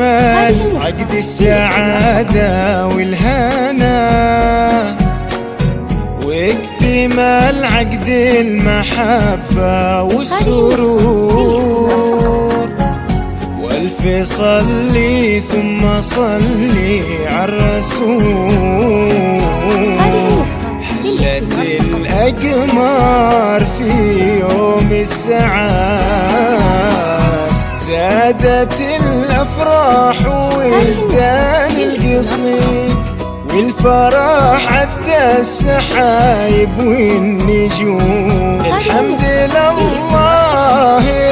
اكتمل عقد السعادة والهنا، واكتمال عقد المحبة والسرور. والف صلي ثم صلي عالرسول. حلت الأقمار في يوم السعاد، زادت الأفراح وازدان القصيد، والفرح عدى السحايب والنجوم. الحمد لله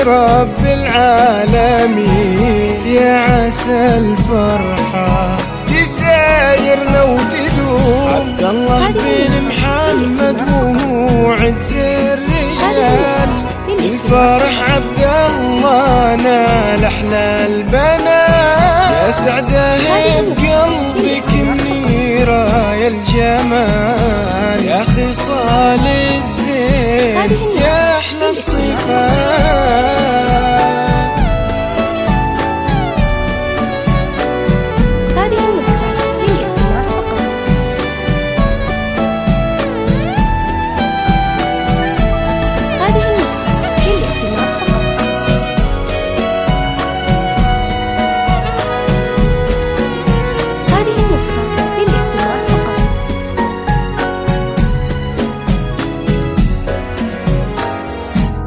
رب العالمين، يا عسى الفرحة تسايرنا وتدوم. عبد الله بن محمد وهو عز الرجال، الفرح عبد الله نال احلى البنات. يا سعده بقلبك منيره يا الجمال، يا خصال الزين يا احلى الصفات.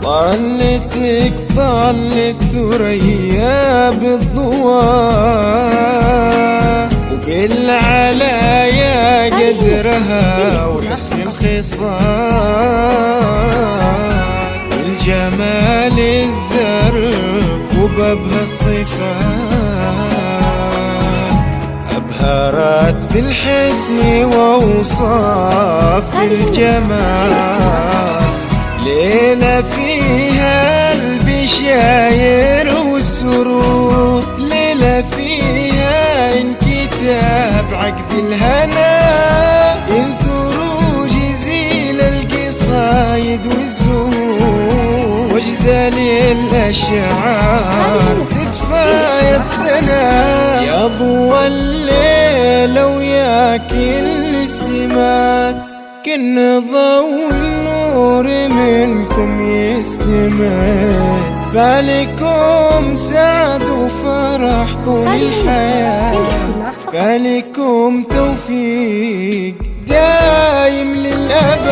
ضلتك ضلت ثريا بالضواء، وبالعلايا قدرها وحسن الخصال، والجمال الذرب وبابها الصفات. أبهرت بالحسن وأوصاف الجمال، ليلة فيها البشاير والسرور. ليلة فيها انكتاب عقد الهنا، انثروا جزيل القصايد والزهور، واجزال الأشعار تتفايض سنة. يا ضوى الليل ويا كل السمات، كن ضوء النور منكم يستمد. فالكم سعد وفرح طول الحياة، فالكم توفيق دايم للأبد.